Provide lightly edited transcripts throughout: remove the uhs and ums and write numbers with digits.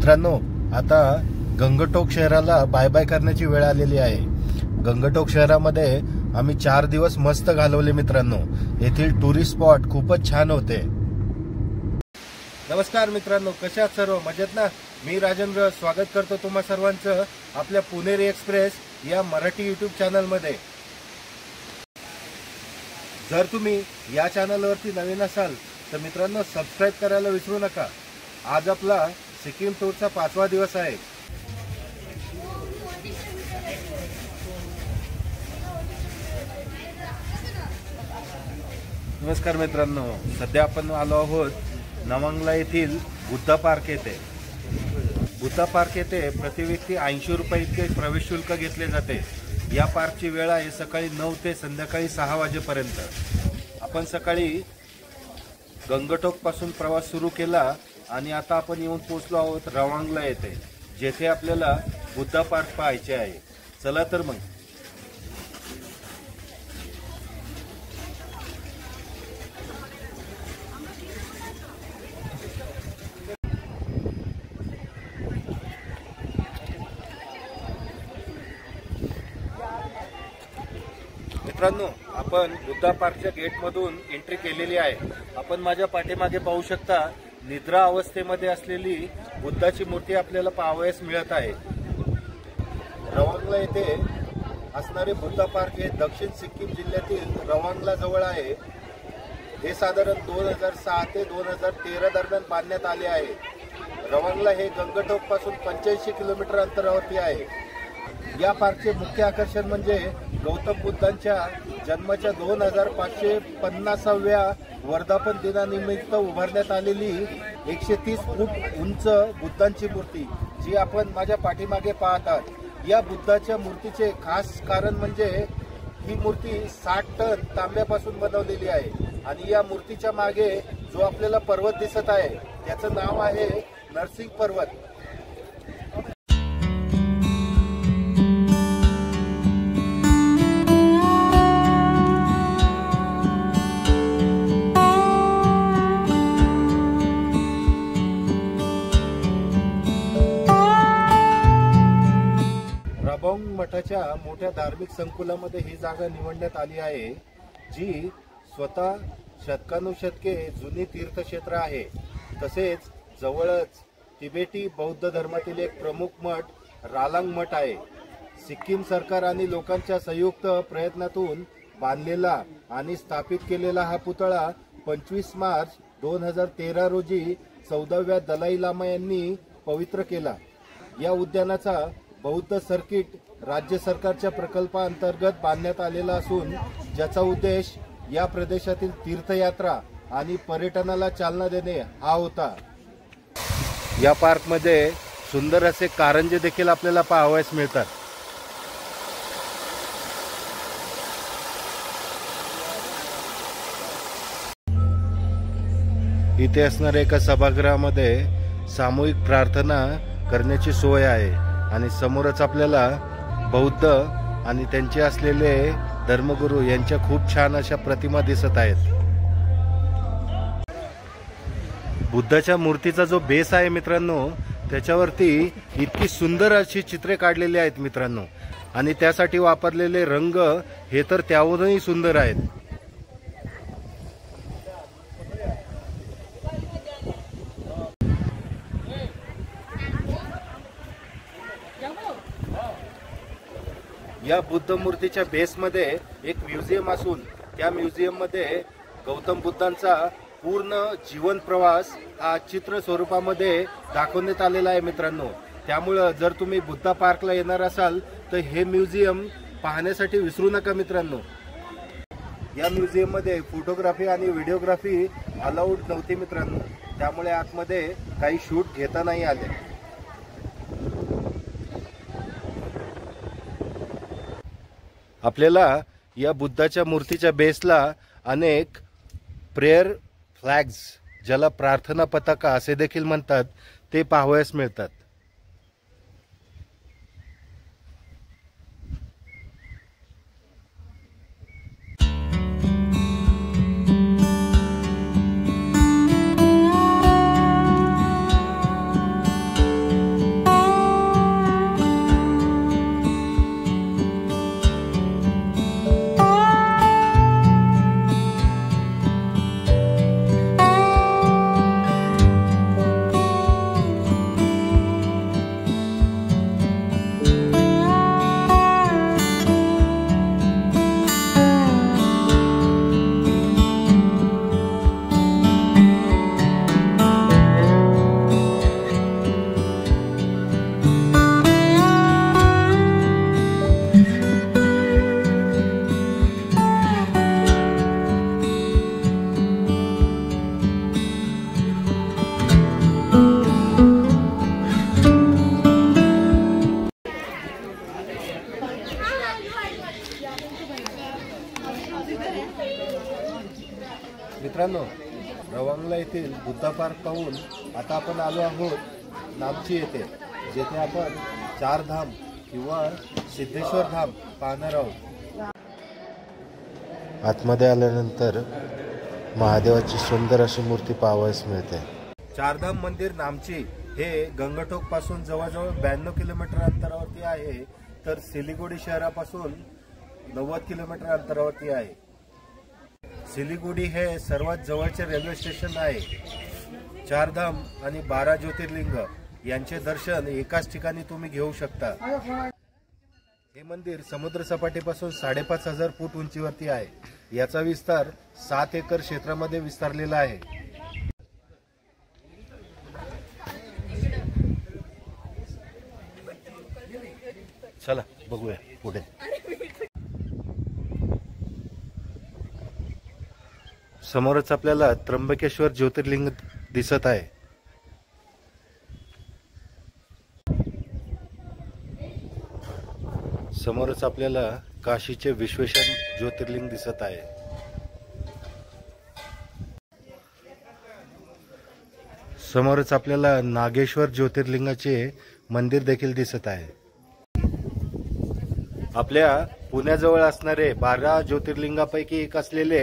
मित्रांनो, आता गंगटोक शहराला बाय बाय करण्याची वेळ आलेली आहे। गंगटोक शहरामध्ये आम्ही 4 दिवस मस्त घालवले मित्रांनो। येथील टुरिस्ट स्पॉट खूपच छान होते। नमस्कार मित्रांनो, कशा आहात सर्व? मजेत ना? मी राजेंद्र स्वागत करतो तुम्हा सर्वांचं आपल्या पुणेरी एक्सप्रेस या मराठी यूट्यूब चॅनलमध्ये। जर तुम्ही या चॅनलवरती नवीन असाल तर मित्रांनो सबस्क्राइब करायला विसरू नका। आज आपला सिक्कीम टूरचा 5वा दिवस आहे। नमस्कार मित्रांनो, सध्या आपण आलो आहोत नवांगला येथील बुद्धा पार्क येथे। बुद्धा पार्क येथे प्रति व्यक्ती 80 रुपये इतके प्रवेश शुल्क घेतले जाते। या पार्कची वेळ आहे सकाळी 9 ते संध्याकाळी 6 वाजेपर्यंत। आपण सकाळी गंगटोक पासून प्रवास सुरू केला आणि आता आपण येऊन पोहोचलो आहोत रवांगला येथे, जेथे आपल्याला बुद्धा पार्क पाहायचे आहे। चला तर मग। मित्रांनो, आपण बुद्धा पार्कच्या गेटमधून एंट्री केलेली आहे। आपण माझ्या पाठीमागे पाहू शकता, निद्रा अवस्थेमध्ये असलेली बुद्धाची मूर्ती आपल्याला पाहावयास मिळत आहे। रवांगला येथे असणारे बुद्धा पार्क हे दक्षिण सिक्कीम जिल्ह्यातील रवांगला जवळ आहे। हे साधारण 2006 ते 2013 दरम्यान बांधण्यात आले आहे। रवांगला हे गंगटोक पासून 85 किलोमीटर अंतरावरती आहे। या पार्कचे मुख्य आकर्षण म्हणजे गौतम बुद्धांच्या जन्माच्या 2550व्या वर्धापन दिनानिमित्त उभारण्यात आलेली 130 फूट उंच बुद्धांची मूर्ती, जी आपण माझ्या पाठीमागे पाहत आहात। या बुद्धाच्या मूर्तीचे खास कारण म्हणजे ही मूर्ती 60 टन तांब्यापासून बनवलेली आहे आणि या मूर्तीच्या मागे जो आपल्याला पर्वत दिसत आहे त्याचं नाव आहे नरसिंग पर्वत। राबोंग मठाच्या मोठ्या धार्मिक संकुलामध्ये ही जागा निवडण्यात आली आहे, जी स्वतः शतकानुशतके जुनी तीर्थक्षेत्र आहे। तसेच जवळच तिबेटी बौद्ध धर्मातील एक प्रमुख मठ रालांग मठ आहे। सिक्कीम सरकार आणि लोकांच्या संयुक्त प्रयत्नातून बांधलेला आणि स्थापित केलेला हा पुतळा 25 मार्च 2013 रोजी 14व्या दलाई लामा यांनी पवित्र केला। या उद्यानाचा बौद्ध सर्किट राज्य सरकारच्या प्रकल्पाअंतर्गत बांधण्यात आलेला असून ज्याचा उद्देश या प्रदेशातील तीर्थयात्रा आणि पर्यटनाला चालना देणे हा होता। या पार्कमध्ये सुंदर असे कारंजे देखील आपल्याला पाहावयास मिळतात। इथे असणाऱ्या एका सभागृहामध्ये सामूहिक प्रार्थना करण्याची सोय आहे आणि समोरच आपल्याला बौद्ध आणि त्यांचे असलेले धर्मगुरू यांच्या खूप छान अशा प्रतिमा दिसत आहेत। बुद्धाच्या मूर्तीचा जो बेस आहे मित्रांनो, त्याच्यावरती इतकी सुंदर अशी चित्रे काढलेली आहेत मित्रांनो, आणि त्यासाठी वापरलेले रंग हे तर त्याहूनही सुंदर आहेत। या बुद्ध मूर्तीच्या बेसमध्ये एक म्युझियम असून त्या म्युझियम मध्ये गौतम बुद्धांचा पूर्ण जीवन प्रवास हा चित्र स्वरूपामध्ये दाखवण्यात आलेला आहे मित्रांनो। त्यामुळे जर तुम्ही बुद्धा पार्कला येणार असाल तर हे म्युझियम पाहण्यासाठी विसरू नका मित्रांनो। या म्युझियम मध्ये फोटोग्राफी आणि व्हिडिओग्राफी अलाउड नव्हती मित्रांनो, त्यामुळे आतमध्ये काही शूट घेता नाही आले। आपल्याला या बुद्धाच्या मूर्तीच्या बेसला अनेक प्रेयर फ्लॅग्स, ज्याला प्रार्थना पताका असे देखील म्हणतात, ते पाहावयास मिळतात। मित्रांनो, रवांगला येथील बुद्धा पार्क पाहून आता आपण आलो आहोत नामची येथे, जेथे आपण चार धाम किंवा सिद्धेश्वर धाम पाहणार आहोत. आतमध्ये आल्यानंतर महादेवाची सुंदर अशी मूर्ती पाहावयास मिळते. चारधाम मंदिर नामची हे गंगटोक पासून जवळजवळ 92 किलोमीटर अंतरावरती आहे, तर सिलिगुडी शहरापासून 90 किलोमीटर अंतरावरती आहे. सिलिगुडी हे सर्वात जवळचे रेल्वे स्टेशन आहे. चारधाम आणि 12 ज्योतिर्लिंग यांचे दर्शन एकाच ठिकाणी तुम्ही घेऊ शकता. हे मंदिर समुद्र सपाटीपासून 5,500 फूट उंचीवरती आहे. याचा विस्तार 7 एकर क्षेत्रामध्ये विस्तारलेला आहे. चला बघूया पुढे. समोरच आपल्याला त्र्यंबकेश्वर ज्योतिर्लिंग दिसत आहे. समोरच आपल्याला काशीचे विश्वेश्वर ज्योतिर्लिंग दिसत आहे. समोरच आपल्याला नागेश्वर ज्योतिर्लिंगाचे मंदिर देखील दिसत आहे. आपल्या पुण्याजवळ असणारे 12 ज्योतिर्लिंगापैकी एक असलेले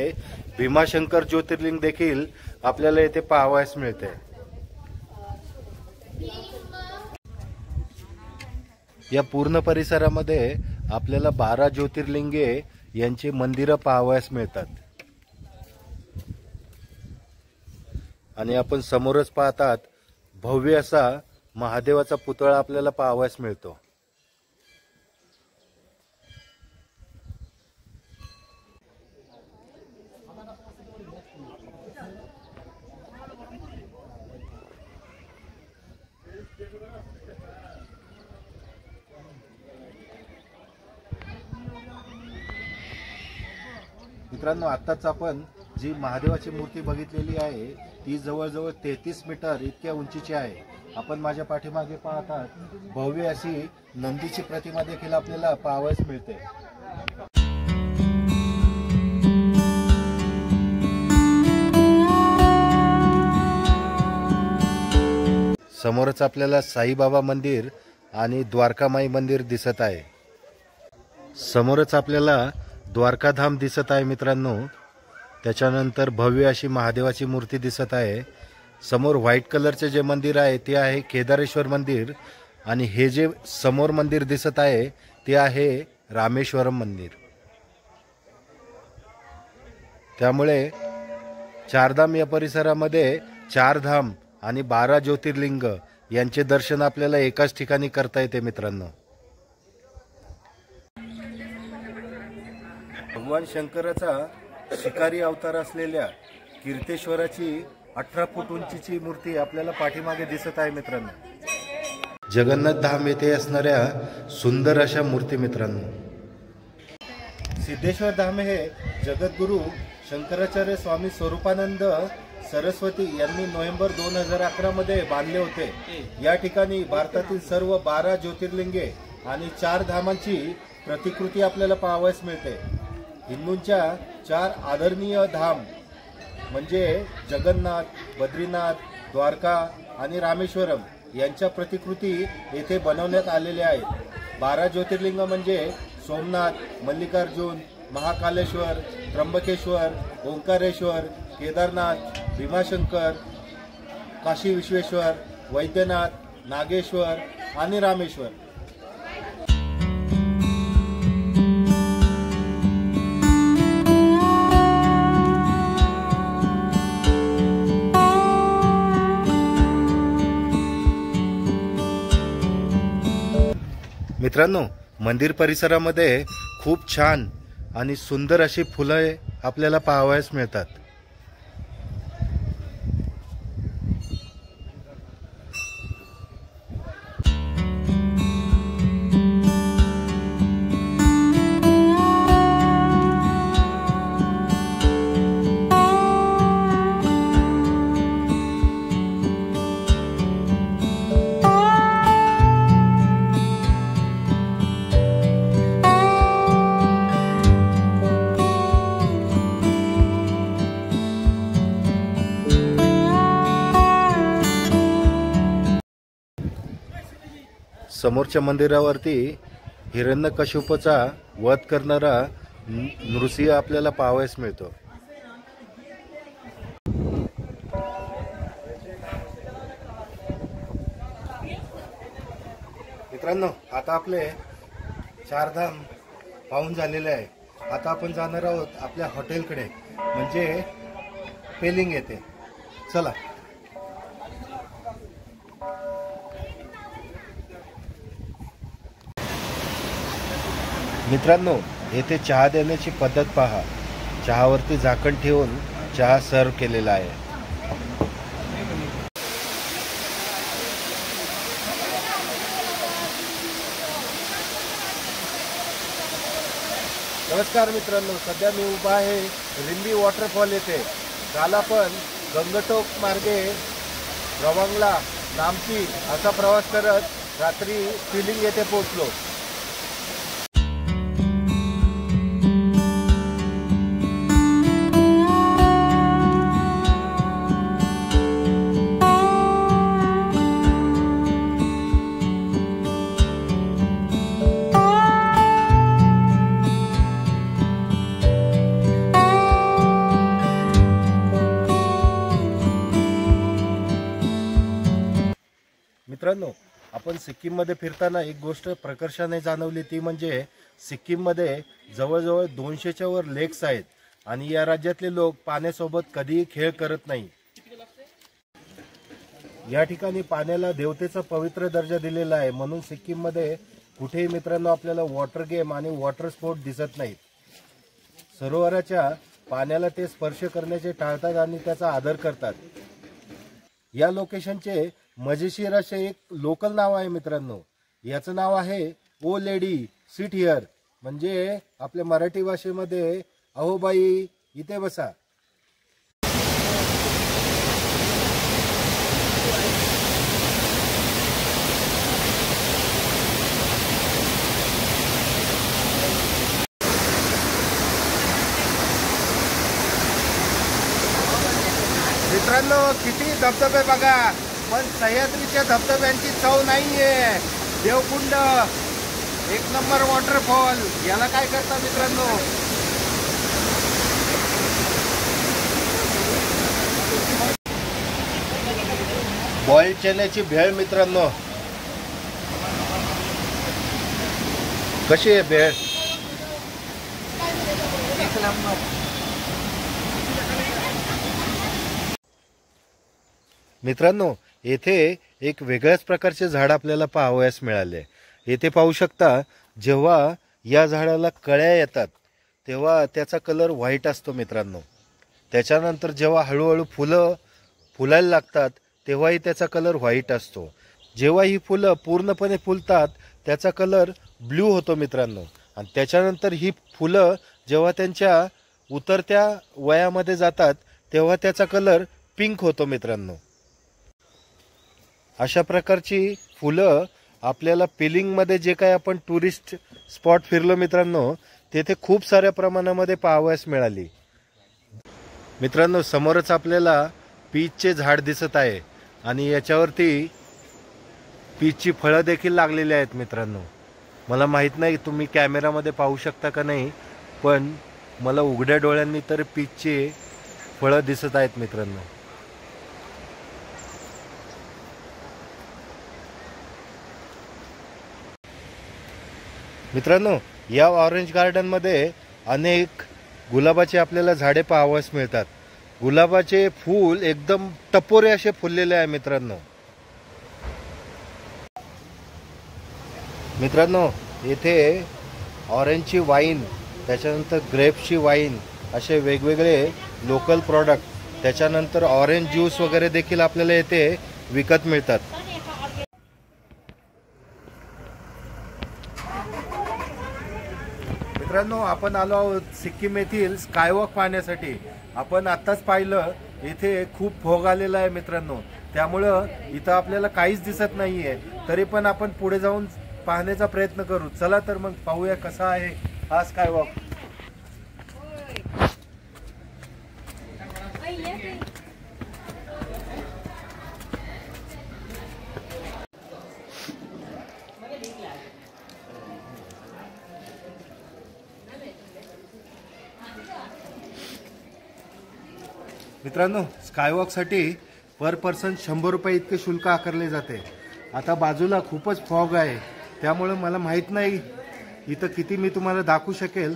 भीमाशंकर ज्योतिर्लिंग देखील आपल्याला येथे पाहावयास मिळते. या पूर्ण परिसरामध्ये आपल्याला 12 ज्योतिर्लिंगे यांची मंदिरं पाहावयास मिळतात. आणि आपण समोरच पाहतात भव्य असा महादेवाचा पुतळा आपल्याला पाहावयास मिळतो. मित्रांनो, आताच आपण जी महादेवाची मूर्ती बघितलेली आहे ती जवळजवळ 33 मीटर इतक्या उंचीची आहे. आपण माझ्या पाठीमागे पाहतात भव्य अशी नंदीची प्रतिमा देखील आपल्याला पाहावयास मिळते. समोरच आपल्याला साईबाबा मंदिर आणि द्वारकामाई मंदिर दिसत आहे. समोरच आपल्याला द्वारकाधाम दिसत आहे मित्रांनो. त्याच्यानंतर भव्य अशी महादेवाची मूर्ती दिसत आहे. समोर व्हाईट कलरचे जे मंदिर आहे ते आहे केदारेश्वर मंदिर, आणि हे जे समोर मंदिर दिसत आहे ते आहे रामेश्वरम मंदिर. त्यामुळे चारधाम या परिसरामध्ये 4 धाम आणि 12 ज्योतिर्लिंग यांचे दर्शन आपल्याला एकाच ठिकाणी करता येते मित्रांनो. भगवान शंकराचा शिकारी अवतार असलेल्या कीर्तेश्वराची 18 फूट उंचीची मूर्ती आपल्याला पाठीमागे दिसत आहे मित्रांनो. जगन्नाथ धाम येथे असणाऱ्या सुंदर अशा मूर्ती मित्रांनो. सिद्धेश्वर धाम हे जगद्गुरू शंकराचार्य स्वामी स्वरूपानंद सरस्वती यांनी नोव्हेंबर 2011 मध्ये बांधले होते. या ठिकाणी भारतातील सर्व 12 ज्योतिर्लिंगे आणि 4 धामांची प्रतिकृती आपल्याला पाहावयास मिळते. हिंदूंच्या 4 आदरणीय धाम म्हणजे जगन्नाथ, बद्रीनाथ, द्वारका आणि रामेश्वरम यांच्या प्रतिकृती येथे बनवण्यात आलेल्या आहेत. 12 ज्योतिर्लिंग म्हणजे सोमनाथ, मल्लिकार्जुन, महाकालेश्वर, त्र्यंबकेश्वर, ओंकारेश्वर, केदारनाथ, भीमाशंकर, काशी विश्वेश्वर, वैद्यनाथ, नागेश्वर आणि रामेश्वर. मित्रांनो, मंदिर परिसरामध्ये खूप छान आणि सुंदर अशी फुले आपल्याला पाहावयास मिळतात. समोरच्या मंदिरावरती हिरण्यकशिपूचा वध करणारा नृसिंह आपल्याला पाहावयास मिळतो. मित्रांनो, आता आपले चारधाम पाहून झालेले आहे. आता आपण जाणार आहोत आपल्या हॉटेलकडे, म्हणजे पेलिंग येथे. चला. मित्रांनो, येथे चहा देण्याची पद्धत पहा. चहावरती झाकण ठेवून चहा सर्व केलेला आहे. नमस्कार मित्रांनो, सध्या मी उभा आहे रिंबी वॉटरफॉल येथे. काल आपण गंगटोक मार्गे रवांगला, नामची असा प्रवास करत रात्री पेलिंग येथे पोहोचलो. मित्रांनो, आपण सिक्कीममध्ये फिरताना एक गोष्ट प्रकर्षाने जाणवली, ती म्हणजे सिक्कीममध्ये जवळजवळ 200च्या वर लेक्स आहेत आणि या राज्यातले लोक पाण्यासोबत कधीही खेळ करत नाही. या ठिकाणी पाण्याला देवतेचा पवित्र दर्जा दिलेला आहे, म्हणून सिक्कीममध्ये कुठेही मित्रांनो आपल्याला वॉटर गेम आणि वॉटर स्पोर्ट दिसत नाहीत. सरोवराच्या पाण्याला ते स्पर्श करण्याचे टाळतात आणि त्याचा आदर करतात. या लोकेशनचे मजेशीर असे एक लोकल नाव आहे मित्रांनो. याचं नाव आहे ओ लेडी सिट हिअर, म्हणजे आपल्या मराठी भाषेमध्ये अहो बाई इथे बसा. मित्रांनो, किती धबधबे बघा, पण सह्याद्रीच्या धबधब्यांची चव नाहीये. देवकुंड एक नंबर वॉटरफॉल, याला काय करता मित्रांनो. बॉइल्ड चण्याची भेळ मित्रांनो, कशी आहे भेळ? एक नंबर. मित्रांनो, येथे एक वेगळ्याच प्रकारचे झाड आपल्याला पाहावयास मिळाले. येथे पाहू शकता, जेव्हा या झाडाला कळ्या येतात तेव्हा त्याचा कलर व्हाईट असतो मित्रांनो. त्याच्यानंतर जेव्हा हळूहळू फुलं फुलायला लागतात तेव्हाही त्याचा कलर व्हाईट असतो. जेव्हा ही फुलं पूर्णपणे फुलतात त्याचा कलर ब्ल्यू होतो मित्रांनो. आणि त्याच्यानंतर ही फुलं जेव्हा त्यांच्या उतरत्या वयामध्ये जातात तेव्हा त्याचा कलर पिंक होतो मित्रांनो. अशा प्रकारची फुलं आपल्याला पेलिंगमध्ये जे काही आपण टुरिस्ट स्पॉट फिरलो मित्रांनो, तेथे खूप साऱ्या प्रमाणामध्ये पाहावयास मिळाली. मित्रांनो, समोरच आपल्याला पीचचे झाड दिसत आहे आणि याच्यावरती पीचची फळं देखील लागलेली आहेत मित्रांनो. मला माहीत नाही तुम्ही कॅमेरामध्ये पाहू शकता का नाही, पण मला उघड्या डोळ्यांनी तर पीचची फळं दिसत आहेत मित्रांनो. मित्रांनो, या ऑरेंज गार्डनमध्ये अनेक गुलाबाचे आपल्याला झाडे पाहावयास मिळतात. गुलाबाचे फूल एकदम टपोरे असे फुललेले आहे मित्रांनो. मित्रांनो, येथे ऑरेंजची वाईन, त्याच्यानंतर ग्रेप्सची वाईन, असे वेगवेगळे लोकल प्रॉडक्ट, त्याच्यानंतर ऑरेंज ज्यूस वगैरे देखील आपल्याला येथे विकत मिळतात. मित्रांनो, आपण आलो आहोत सिक्कीम येथील स्कायवॉक पाहण्यासाठी. आपण आत्ताच पाहिलं, इथे खूप फोग आलेला आहे मित्रांनो, त्यामुळं इथं आपल्याला काहीच दिसत नाहीये. तरी पण आपण पुढे जाऊन पाहण्याचा प्रयत्न करू. चला तर मग पाहूया कसा आहे हा स्कायवॉक. मित्रांनो, स्कायवॉकसाठी पर पर्सन 100 रुपये इतके शुल्क आकारले जाते। आता बाजूला खूपच फॉग आहे, त्यामुळे मला माहीत नाही इथं किती मी तुम्हाला दाखवू शकेल,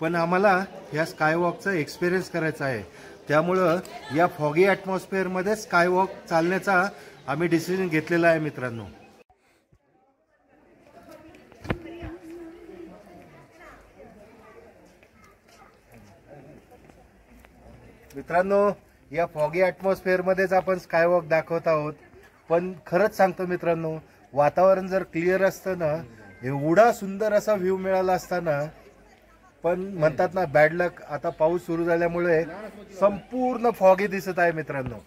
पण आम्हाला या स्कायवॉकचा एक्सपिरियन्स करायचा आहे। त्यामुळं या फॉगी ॲटमॉस्फिअरमध्ये स्कायवॉक चालण्याचा आम्ही डिसिजन घेतलेला आहे मित्रांनो। मित्रांनो, या फॉगी ॲटमॉस्फिअरमध्येच आपण स्कायवॉक दाखवत आहोत, पण खरंच सांगतो मित्रांनो, वातावरण जर क्लिअर असतं ना, एवढा सुंदर असा व्ह्यू मिळाला असताना, पण म्हणतात ना बॅड लक, आता पाऊस सुरू झाल्यामुळे संपूर्ण फॉगी दिसत आहे मित्रांनो।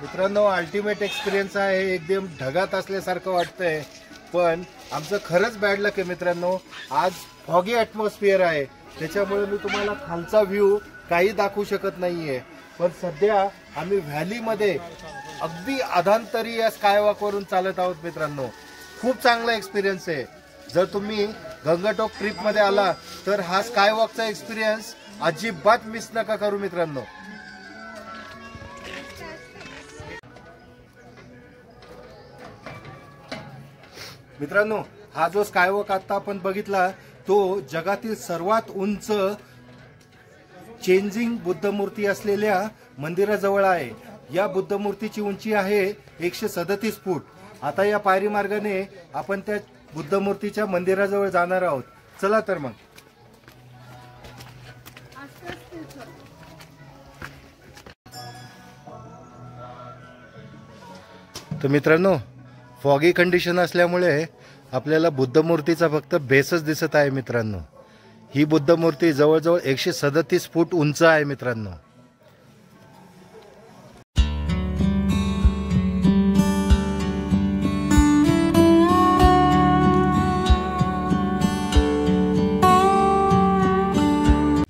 मित्रांनो, अल्टिमेट एक्सपिरियन्स आहे, एकदम ढगात असल्यासारखं वाटतंय, पण आमचं खरंच बॅड लक आहे मित्रांनो। आज फॉगी ॲटमॉस्फिअर आहे, त्याच्यामुळे मी तुम्हाला खालचा व्ह्यू काही दाखवू शकत नाहीये, पण सध्या आम्ही व्हॅलीमध्ये अगदी अधांतरी या स्कायवॉकवरून चालत आहोत मित्रांनो। खूप चांगला एक्सपिरियन्स आहे। जर तुम्ही गंगटोक ट्रिपमध्ये आला तर हा स्कायवॉकचा एक्सपिरियन्स अजिबात मिस नका करू मित्रांनो। मित्रांनो, हा जो स्कायवॉक आता आपण बघितला तो जगातील सर्वात उंच चेंजिंग बुद्धमूर्ती असलेल्या मंदिराजवळ आहे। या बुद्धमूर्तीची उंची आहे 137 फूट। आता या पायरी मार्गाने आपण त्या बुद्धमूर्तीच्या मंदिराजवळ जाणार आहोत। चला तर मग। तर मित्रांनो, फॉगी कंडिशन असल्यामुळे आपल्याला बुद्धमूर्तीचा फक्त बेसच दिसत आहे मित्रांनो। ही बुद्धमूर्ती जवळजवळ 137 फूट उंच आहे मित्रांनो।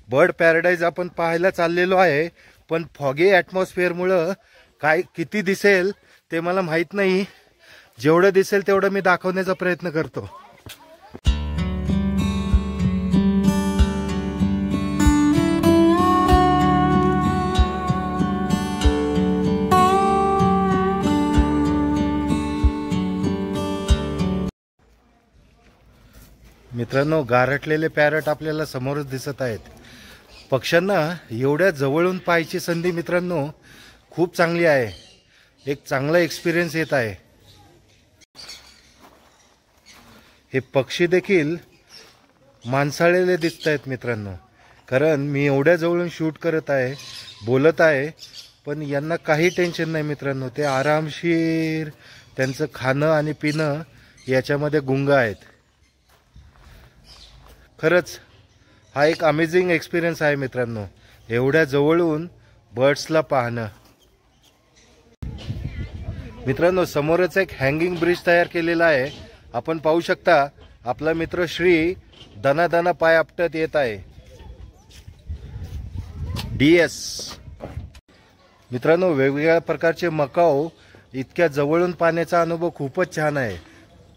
बर्ड पॅराडाइज आपण पाहायला चाललेलो आहे, पण फॉगी ॲटमॉस्फिअरमुळं काय किती दिसेल ते मला माहित नाही। जेवढं दिसेल तेवढं मी दाखवण्याचा प्रयत्न करतो। मित्रांनो, गारटलेले पॅरट आपल्याला समोरच दिसत आहेत। पक्ष्यांना एवढ्या जवळून पाहायची संधी मित्रांनो खूप चांगली आहे। एक चांगला एक्सपिरियन्स येत आहे। हे पक्षी देखील माणसाळलेले दिसत आहेत मित्रांनो, कारण मी एवढ्या जवळून शूट करत आहे, बोलत आहे, पण यांना काही टेन्शन नाही मित्रांनो। ते आरामशीर त्यांचं खाणं आणि पिणं याच्यामध्ये गुंग आहेत। खरंच हा एक अमेझिंग एक्सपिरियन्स आहे मित्रांनो, एवढ्या जवळून बर्ड्सला पाहणं। मित्रांनो, समोरच एक हँगिंग ब्रिज तयार केलेला आहे। आपण पाहू शकता आपला मित्र श्री दना पाय आपटत येत आहे। DS मित्रांनो, वेगवेगळ्या प्रकारचे मकाऊ इतक्या जवळून पाहण्याचा अनुभव खूपच छान आहे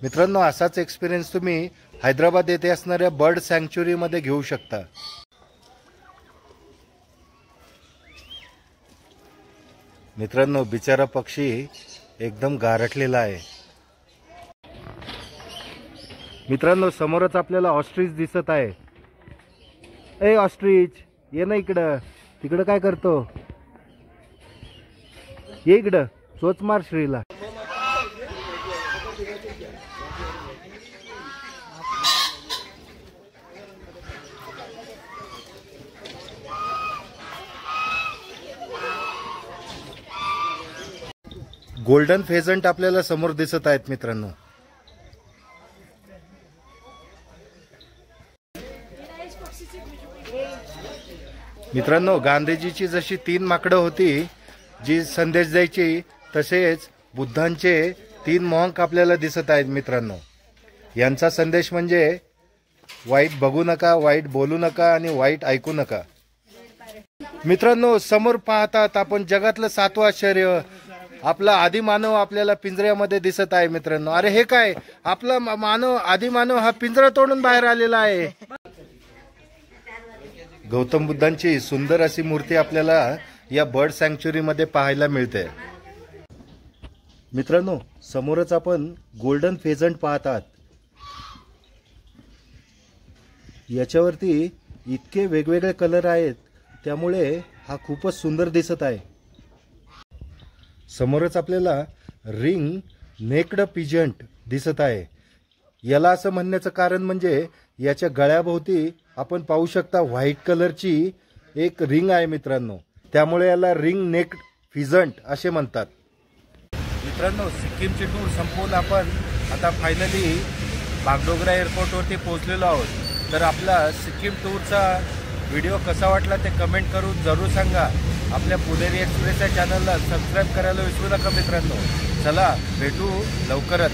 मित्रांनो। असाच एक्सपिरियन्स तुम्ही हैदराबाद येथे असणाऱ्या बर्ड सँक्च्युरी मध्ये घेऊ शकता। मित्रांनो, बिचारा पक्षी एकदम गारठलेला आहे। मित्रांनो, समोरच आपल्याला ऑस्ट्रिच दिसत आहे। ए ऑस्ट्रिच, ये ना इकडं, तिकडं काय करतो? ये इकडं, चोच मार श्रीला। गोल्डन फेझंट आपल्याला समोर दिसत आहेत मित्रांनो. मित्रांनो, गांधीजीची जशी 3 माकडं होती जी संदेश द्यायची, तसेच बुद्धांचे 3 मॉन्क आपल्याला दिसत आहेत मित्रांनो. यांचा संदेश म्हणजे वाईट बघू नका, वाईट बोलू नका आणि वाईट ऐकू नका. मित्रांनो, समोर पाहतात आपण जगातलं 7वं आश्चर्य, आपला आदिमानव आपल्याला पिंजऱ्यामध्ये दिसत आहे मित्रांनो. अरे हे काय, आपला आदिमानव हा पिंजरा तोडून बाहेर आलेला आहे. गौतम बुद्धांची सुंदर अशी मूर्ती आपल्याला या बर्ड सँक्च्युरी मध्ये पाहायला मिळते. मित्रांनो, समोरच आपण गोल्डन फेझंट पाहतात. याच्यावरती इतके वेगवेगळे कलर आहेत, त्यामुळे हा खूपच सुंदर दिसत आहे. समोरच आपल्याला रिंग नेक्ड पिजंट दिसत आहे. याला असं म्हणण्याचं कारण म्हणजे याच्या गळ्याभोवती आपण पाहू शकता व्हाईट कलरची एक रिंग आहे मित्रांनो, त्यामुळे याला रिंग नेक्ड फिजंट असे म्हणतात. मित्रांनो, सिक्कीमची टूर संपवून आपण आता फायनली बागडोगरा एअरपोर्टवरती पोहोचलेलो आहोत. तर आपला सिक्कीम टूरचा व्हिडिओ कसा वाटला ते कमेंट करून जरूर सांगा. आपल्या पुणेरी एक्सप्रेस या चॅनलला सबस्क्राईब करायला विसरू नका मित्रांनो. चला भेटू लवकरच.